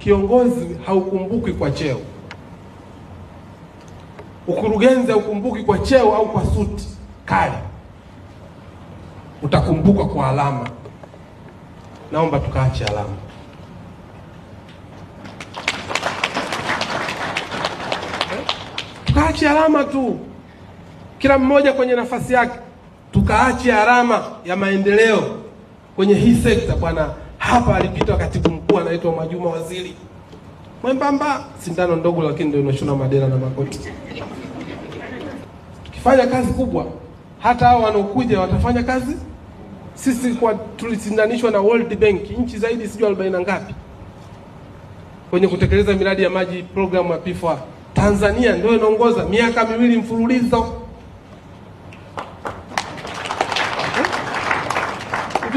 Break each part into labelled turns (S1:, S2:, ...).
S1: kiongozi haukumbuki kwa cheo. Ukurugenzi haukumbuki kwa cheo au kwa suti kali. Utakumbuka kwa alama. Naomba tukaache alama. Tukaache alama tu. Kila mmoja kwenye nafasi yake. Tukaache alama ya maendeleo kwenye hii sekta. Bwana, hapa alipita katibu mkuu anaitwa Mwajuma Waziri. Mwembamba, sindano ndogo lakini ndio inashona madera na makoti. Tukifanya kazi kubwa, hata hao wanaokuja watafanya kazi. Sisi kwa tulisindanishwa na World Bank, nchi zaidi sijui 40 ngapi kwenye kutekeleza miradi ya maji, programu ya P4. Tanzania ndio inaongoza miaka 2 mfululizo.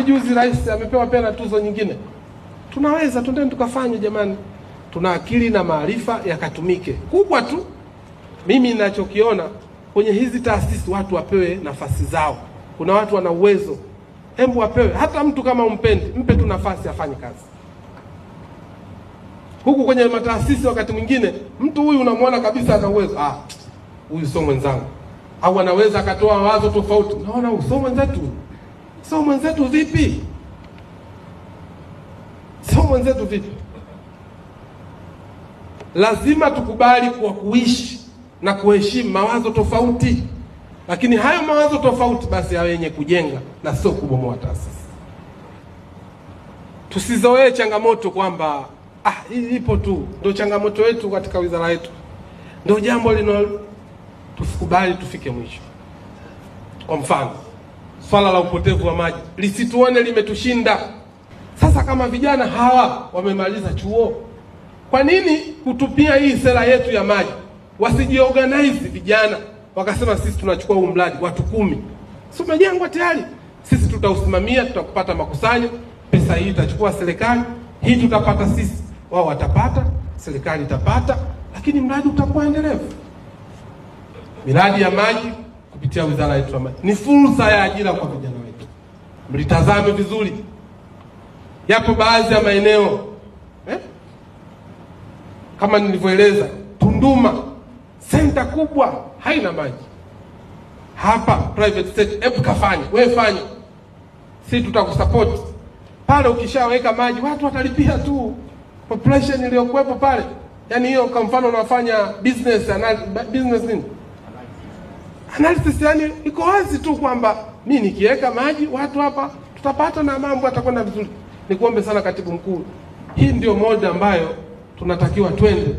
S1: Juzi rais amepewa pena tuzo nyingine. Tunaweza twendeni tukafanye jamani. Tuna akili na maarifa yakatumike. Kubwa tu mimi ninachokiona kwenye hizi taasisi, watu wapewe nafasi zao. Kuna watu wana uwezo. Hebu wapewe, hata mtu kama umpendi, mpe tu nafasi afanye kazi. Huku kwenye mataasisi wakati mwingine mtu huyu unamwona kabisa ana uwezo. Huyu sio mwenzangu. Au anaweza akatoa wazo tofauti. Naona huyu sio mwenzetu. Sio mwenzetu vipi? Sio mwenzetu vipi? Lazima tukubali kwa kuishi na kuheshimu mawazo tofauti. Lakini hayo mawazo tofauti basi yawe yenye kujenga na sio kubomoa taasisi. Tusizoee changamoto kwamba hii ipo tu. Ndio changamoto yetu katika wizara yetu. Ndio jambo linalo tusikubali tufike mwisho. Kwa mfano, swala la upotevu wa maji lisituone limetushinda. Sasa kama vijana hawa wamemaliza chuo, kwa nini kutupia hii sera yetu ya maji? Wasijiorganize vijana wakasema sisi tunachukua huu mradi watu 10. Si umejengwa tayari. Sisi tutausimamia, tutakupata makusanyo, pesa hii itachukua serikali, hii tutapata sisi, wao watapata, serikali itapata, lakini mradi utakuwa endelevu. Miradi ya maji kupitia wizara yetu ya maji ni fursa ya ajira kwa vijana wetu. Mlitazame vizuri. Yapo baadhi ya maeneo kama nilivyoeleza, Tunduma center kubwa haina maji. Hapa private sector, hebu kafanye, wewe fanya. Sisi tutakusupport. Pale ukishaweka maji watu watalipia tu. Population iliyokuwepo pale. Yaani hiyo kwa mfano unafanya business nini? Analysis, yani iko wazi tu kwamba mimi nikiweka maji watu hapa tutapata na mambo yatakwenda vizuri. Nikuombe sana katibu mkuu. Hii ndio moja ambayo tunatakiwa twende.